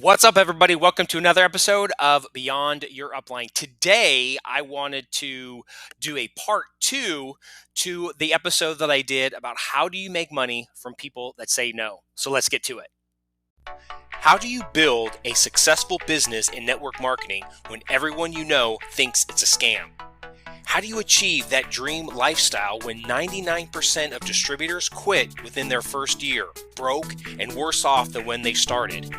What's up, everybody? Welcome to another episode of Beyond Your Upline. Today, I wanted to do a part two to the episode that I did about how do you make money from people that say no. So let's get to it. How do you build a successful business in network marketing when everyone you know thinks it's a scam? How do you achieve that dream lifestyle when 99% of distributors quit within their first year, broke and worse off than when they started?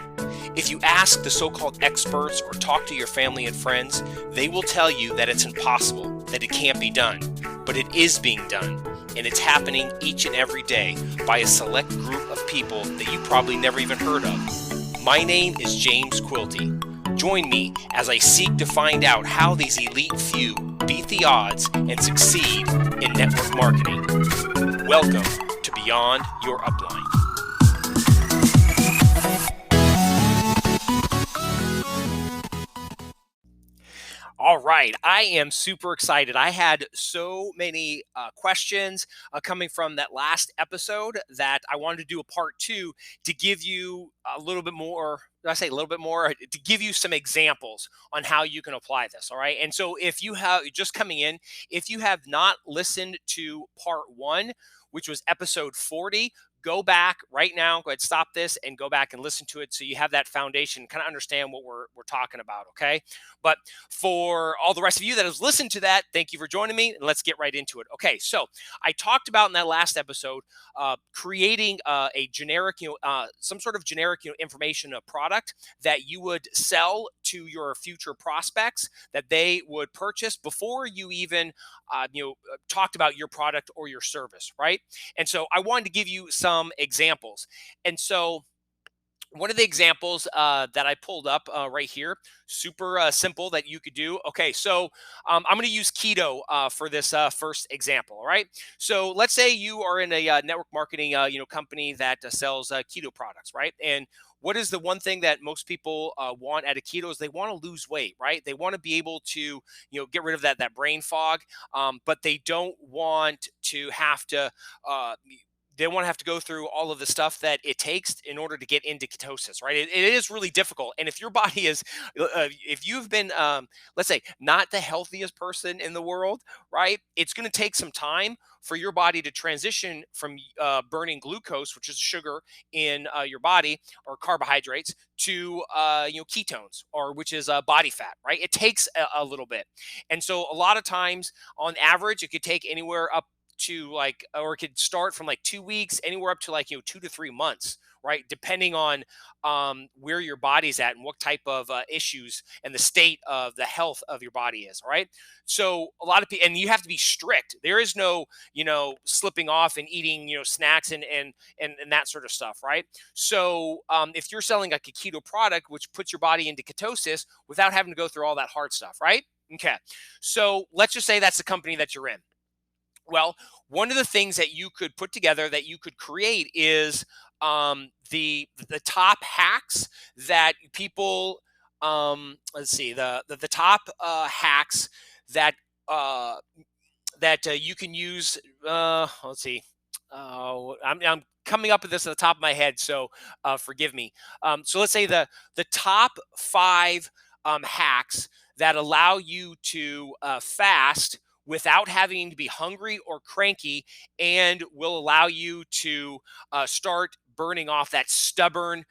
If you ask the so-called experts or talk to your family and friends, they will tell you that it's impossible, that it can't be done. But it is being done, and it's happening each and every day by a select group of people that you probably never even heard of. My name is James Cuilty. Join me as I seek to find out how these elite few beat the odds and succeed in network marketing. Welcome to Beyond Your Upline. All right, I am super excited. I had so many questions coming from that last episode that I wanted to do a part two to give you a little bit more. Did I say a little bit more? To give you some examples on how you can apply this. All right. And so if you have just coming in, if you have not listened to part one, which was episode 40, go back right now. Go ahead, stop this and go back and listen to it so you have that foundation, kind of understand what we're talking about. Okay. But for all the rest of you that has listened to that, thank you for joining me. And let's get right into it. Okay, so I talked about in that last episode creating a generic, some sort of generic, information, a product that you would sell to your future prospects that they would purchase before you even, talked about your product or your service, right? And so I wanted to give you some examples. And so one of the examples that I pulled up right here, super simple that you could do. Okay, so I'm going to use keto for this first example. All right, so let's say you are in a network marketing company that sells keto products, right? And what is the one thing that most people want at a keto is they want to lose weight, right? They want to be able to get rid of that brain fog, but they don't want to have to. They want to have to go through all of the stuff that it takes in order to get into ketosis, right? It is really difficult. And if your body is, if you've been, let's say, not the healthiest person in the world, right? It's going to take some time for your body to transition from burning glucose, which is sugar in your body, or carbohydrates, to ketones, or which is body fat, right? It takes a little bit, and so a lot of times, on average, it could take anywhere up to like, or it could start from like 2 weeks, anywhere up to like 2 to 3 months, right? Depending on where your body's at and what type of issues and the state of the health of your body is. All right. So a lot of people, and you have to be strict. There is no, slipping off and eating, snacks and that sort of stuff, right? So if you're selling like a keto product, which puts your body into ketosis without having to go through all that hard stuff, right? Okay. So let's just say that's the company that you're in. Well, one of the things that you could put together, that you could create, is the top hacks that people, let's see, the top hacks that uh, you can use. Let's see. I'm coming up with this at the top of my head, so forgive me. So let's say the top five hacks that allow you to fast without having to be hungry or cranky, and will allow you to start burning off that stubborn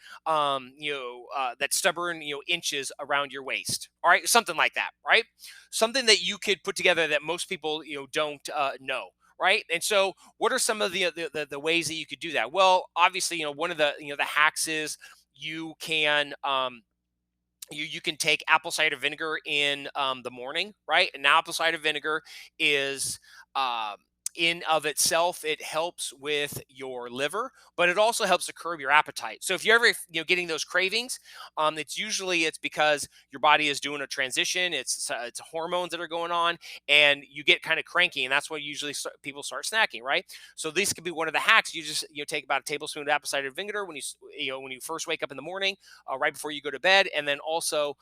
inches around your waist. All right, something like that, right? Something that you could put together that most people don't know. Right. And so what are some of the ways that you could do that? Well, obviously, one of the hacks is you can you can take apple cider vinegar in the morning, right? And apple cider vinegar is, um, in of itself, it helps with your liver, but it also helps to curb your appetite. So if you're ever getting those cravings, it's because your body is doing a transition. It's hormones that are going on, and you get kind of cranky, and that's why usually people start snacking, right? So this could be one of the hacks. You just take about a tablespoon of apple cider vinegar when when you first wake up in the morning, right before you go to bed, and then also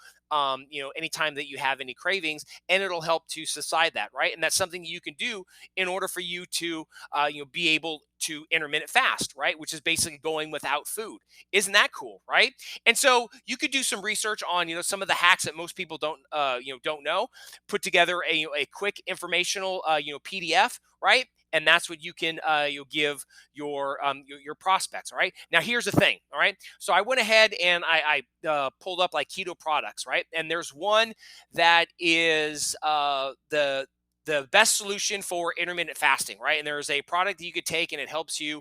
anytime that you have any cravings, and it'll help to subside that, right? And that's something you can do in order for for you to be able to intermittent fast, right? Which is basically going without food. Isn't that cool, right? And so you could do some research on some of the hacks that most people don't know. Put together a quick informational PDF, right? And that's what you can you'll give your prospects. All right. Now here's the thing. All right. So I went ahead and I pulled up like keto products, right? And there's one that is the best solution for intermittent fasting, right? And there's a product that you could take, and it helps you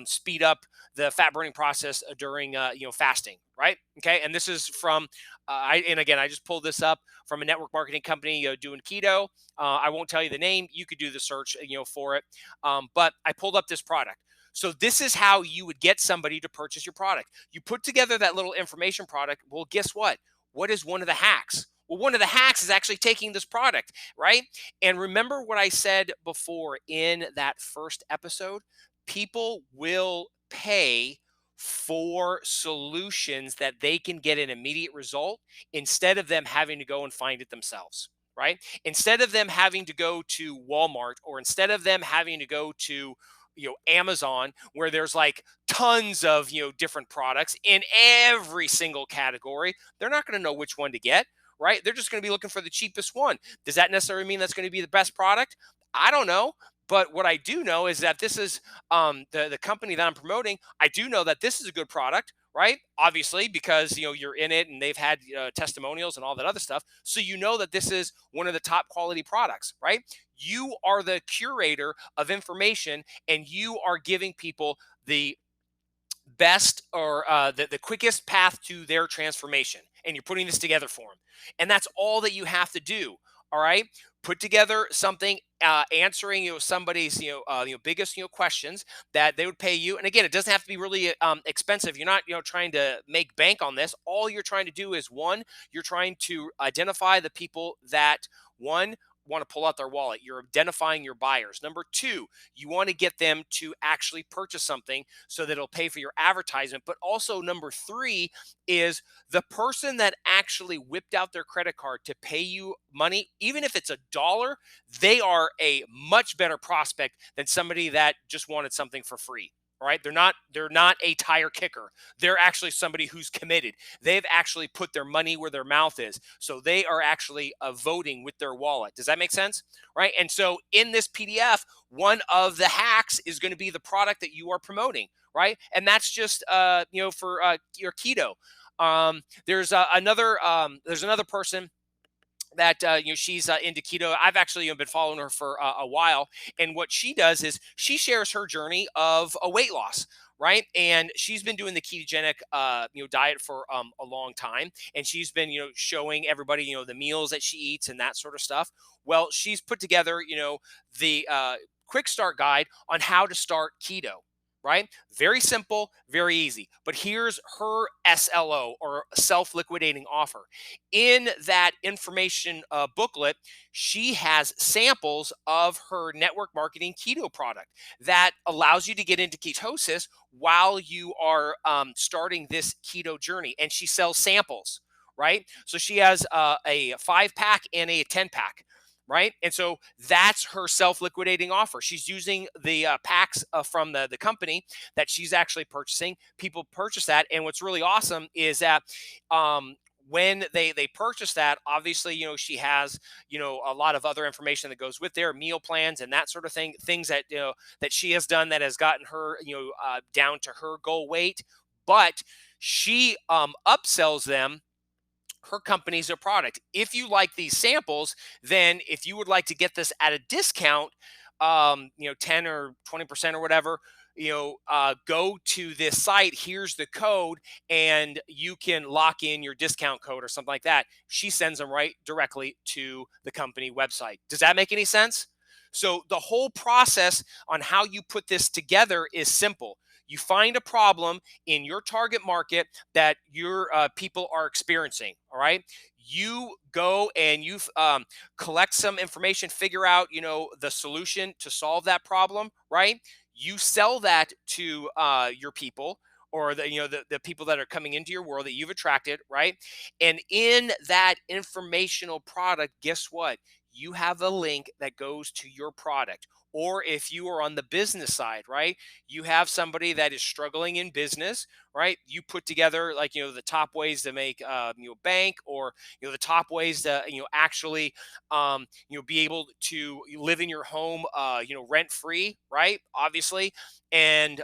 speed up the fat burning process during fasting, right? Okay, and this is from I just pulled this up from a network marketing company doing keto. I won't tell you the name. You could do the search, for it. But I pulled up this product. So this is how you would get somebody to purchase your product. You put together that little information product. Well, guess what? What is one of the hacks? Well, one of the hacks is actually taking this product, right? And remember what I said before in that first episode? People will pay for solutions that they can get an immediate result instead of them having to go and find it themselves, right? Instead of them having to go to Walmart, or instead of them having to go to Amazon, where there's like tons of different products in every single category. They're not going to know which one to get, right? They're just going to be looking for the cheapest one. Does that necessarily mean that's going to be the best product? I don't know. But what I do know is that this is the company that I'm promoting. I do know that this is a good product, right? Obviously, because you're in it and they've had testimonials and all that other stuff. So you know that this is one of the top quality products, right? You are the curator of information, and you are giving people the best, or the quickest path to their transformation, and you're putting this together for them, and that's all that you have to do. All right, put together something answering somebody's biggest questions that they would pay you. And again, it doesn't have to be really expensive. You're not trying to make bank on this. All you're trying to do is, one, you're trying to identify the people that, one, want to pull out their wallet. You're identifying your buyers. Number two, you want to get them to actually purchase something so that it'll pay for your advertisement. But also, number three is the person that actually whipped out their credit card to pay you money, even if it's $1, they are a much better prospect than somebody that just wanted something for free. All right, they're not a tire kicker. They're actually somebody who's committed. They've actually put their money where their mouth is. So they are actually voting with their wallet. Does that make sense? Right. And so in this PDF, one of the hacks is going to be the product that you are promoting. Right. And that's just for your keto. There's another person that she's into keto. I've actually been following her for a while, and what she does is she shares her journey of a weight loss, right? And she's been doing the ketogenic diet for a long time, and she's been showing everybody the meals that she eats and that sort of stuff. Well, she's put together the quick start guide on how to start keto. Right? Very simple, very easy. But here's her SLO, or self liquidating offer. In that information booklet, she has samples of her network marketing keto product that allows you to get into ketosis while you are starting this keto journey. And she sells samples, right? So she has a 5-pack and a 10-pack. Right. And so that's her self liquidating offer. She's using the packs from the company that she's actually purchasing. People purchase that. And what's really awesome is that when they purchase that, obviously, she has, a lot of other information that goes with their meal plans and that sort of thing, things that, that she has done that has gotten her, down to her goal weight. But she upsells them her company's a product. If you like these samples, then if you would like to get this at a discount, 10 or 20% or whatever, go to this site. Here's the code, and you can lock in your discount code or something like that. She sends them right directly to the company website. Does that make any sense? So the whole process on how you put this together is simple. You find a problem in your target market that your people are experiencing. All right. You go and you collect some information, figure out, the solution to solve that problem. Right. You sell that to your people, or the people that are coming into your world that you've attracted. Right. And in that informational product, guess what? you have a link that goes to your product. Or if you are on the business side, right? You have somebody that is struggling in business, right? You put together like, the top ways to make, bank, or, the top ways to, actually, be able to live in your home, rent free, right? Obviously. And,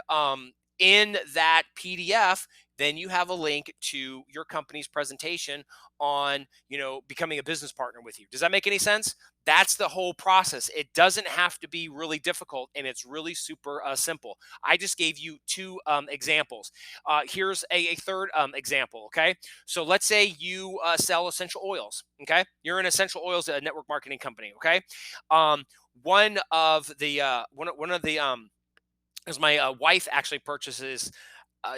in that PDF, then you have a link to your company's presentation on, becoming a business partner with you. Does that make any sense? That's the whole process. It doesn't have to be really difficult, and it's really super simple. I just gave you two examples. Here's a third example. Okay, so let's say you sell essential oils. Okay, you're an essential oils network marketing company. Okay, um, one of the because my wife actually purchases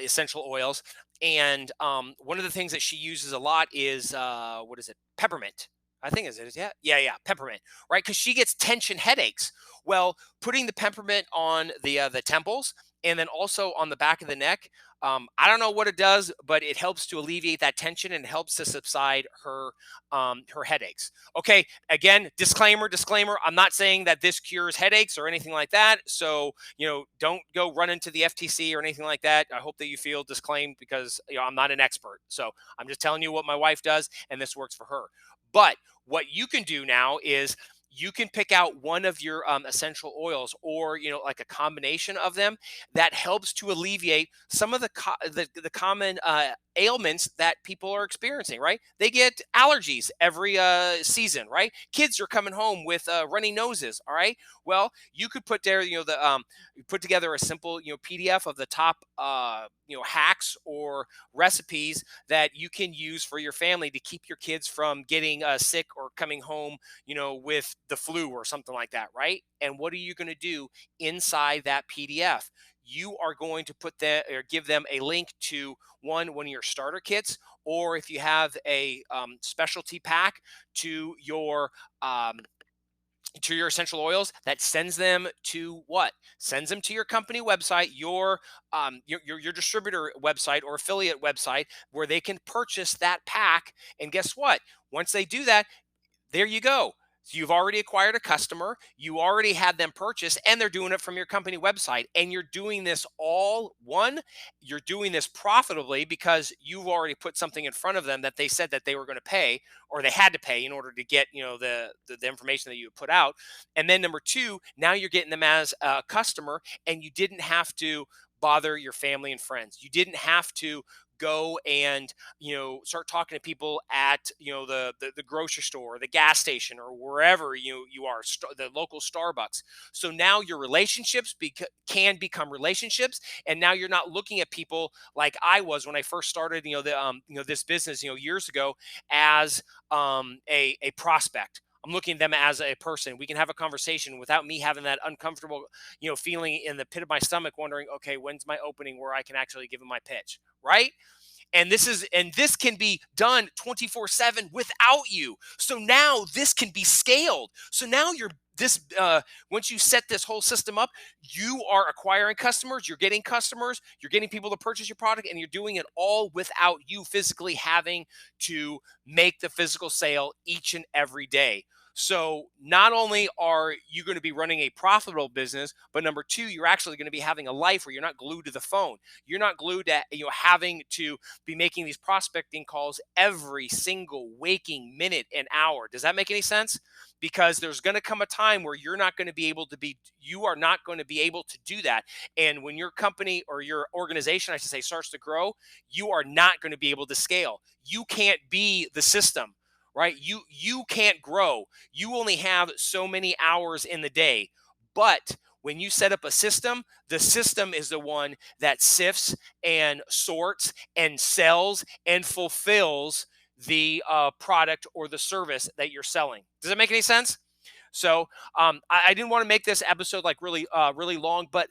essential oils. And one of the things that she uses a lot is what is it? Peppermint. I think is it? Yeah, peppermint. Right, because she gets tension headaches. Well, putting the peppermint on the temples and then also on the back of the neck. I don't know what it does, but it helps to alleviate that tension and helps to subside her headaches. Okay, again, disclaimer. I'm not saying that this cures headaches or anything like that. So don't go run into the FTC or anything like that. I hope that you feel disclaimed because I'm not an expert. So I'm just telling you what my wife does, and this works for her. But what you can do now is you can pick out one of your essential oils, or like a combination of them, that helps to alleviate some of the common ailments that people are experiencing. Right, they get allergies every season. Right, kids are coming home with runny noses. All right, well, you could put there the you put together a simple PDF of the top hacks or recipes that you can use for your family to keep your kids from getting sick or coming home with the flu or something like that, right? And what are you going to do inside that PDF? You are going to put that or give them a link to one of your starter kits, or if you have a specialty pack, to your um, essential oils that sends them to what? Sends them to your company website, your distributor website or affiliate website, where they can purchase that pack. And guess what? Once they do that, there you go. So you've already acquired a customer, you already had them purchase, and they're doing it from your company website. And you're doing this you're doing this profitably because you've already put something in front of them that they said that they were going to pay, or they had to pay in order to get, the information that you put out. And then number two, now you're getting them as a customer, and you didn't have to bother your family and friends. You didn't have to go and start talking to people at the grocery store or the gas station or wherever you are, the local Starbucks. So now your relationships can become relationships, and now you're not looking at people like I was when I first started this business years ago, as a prospect. I'm looking at them as a person. We can have a conversation without me having that uncomfortable, feeling in the pit of my stomach, wondering, okay, when's my opening where I can actually give them my pitch, right? And this can be done 24/7 without you. So now this can be scaled. So now you're this once you set this whole system up, you are acquiring customers, you're getting people to purchase your product, and you're doing it all without you physically having to make the physical sale each and every day. So not only are you going to be running a profitable business, but number two, you're actually going to be having a life where you're not glued to the phone. You're not glued to having to be making these prospecting calls every single waking minute and hour. Does that make any sense? Because there's going to come a time where you are not going to be able to do that. And when your company or your organization, I should say, starts to grow, you are not going to be able to scale. You can't be the system, right? You can't grow. You only have so many hours in the day. But when you set up a system, the system is the one that sifts and sorts and sells and fulfills the product or the service that you're selling. Does that make any sense? So I didn't want to make this episode like really long, but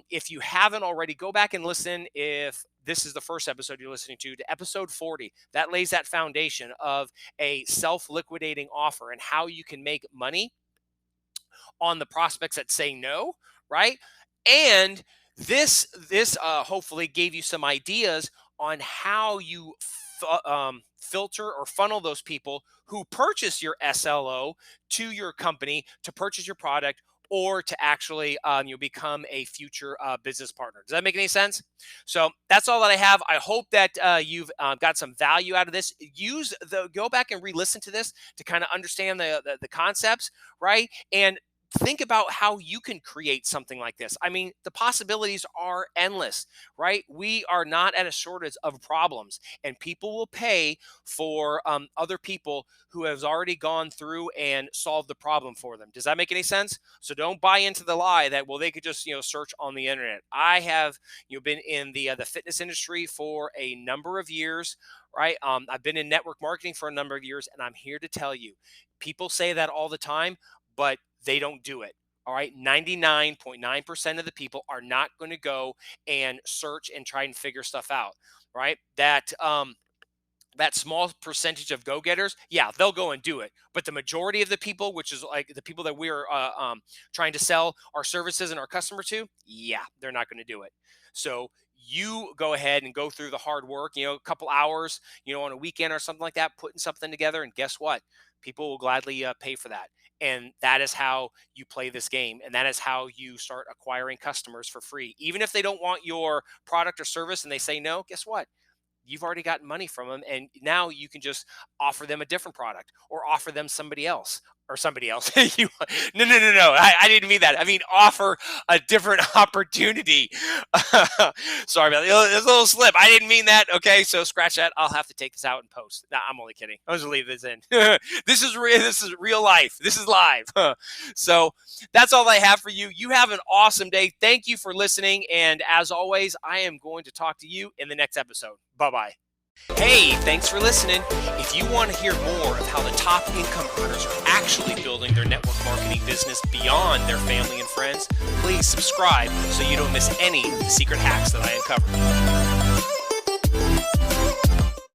if you haven't already, go back and listen. If this is the first episode you're listening to episode 40, that lays that foundation of a self-liquidating offer and how you can make money on the prospects that say no, right? And this hopefully gave you some ideas on how you filter or funnel those people who purchase your SLO to your company to purchase your product or to actually you become a future business partner. Does that make any sense? So that's all that I have. I hope that you've got some value out of this. Go back and re-listen to this to kind of understand the concepts, right? And think about how you can create something like this. I mean, the possibilities are endless, right? We are not at a shortage of problems, and people will pay for other people who have already gone through and solved the problem for them. Does that make any sense? So don't buy into the lie that, well, they could just search on the internet. I have been in the fitness industry for a number of years, right? I've been in network marketing for a number of years, and I'm here to tell you, people say that all the time, but they don't do it. All right. 99.9% of the people are not going to go and search and try and figure stuff out. Right. That small percentage of go-getters, yeah, they'll go and do it. But the majority of the people, which is like the people that we're trying to sell our services and our customer to, yeah, they're not going to do it. So you go ahead and go through the hard work, a couple hours, on a weekend or something like that, putting something together. And guess what? People will gladly pay for that. And that is how you play this game. And that is how you start acquiring customers for free. Even if they don't want your product or service and they say no, guess what? You've already gotten money from them, and now you can just offer them a different product or offer them somebody else. No. I didn't mean that. I mean, offer a different opportunity. Sorry about that. There's a little slip. I didn't mean that. Okay, so scratch that. I'll have to take this out and post. Nah, I'm only kidding. I'll just leave this in. This is real life. This is live. So that's all I have for you. You have an awesome day. Thank you for listening. And as always, I am going to talk to you in the next episode. Bye-bye. Hey, thanks for listening. If you want to hear more of how the top income earners are actually building their network marketing business beyond their family and friends, please subscribe so you don't miss any of the secret hacks that I uncover.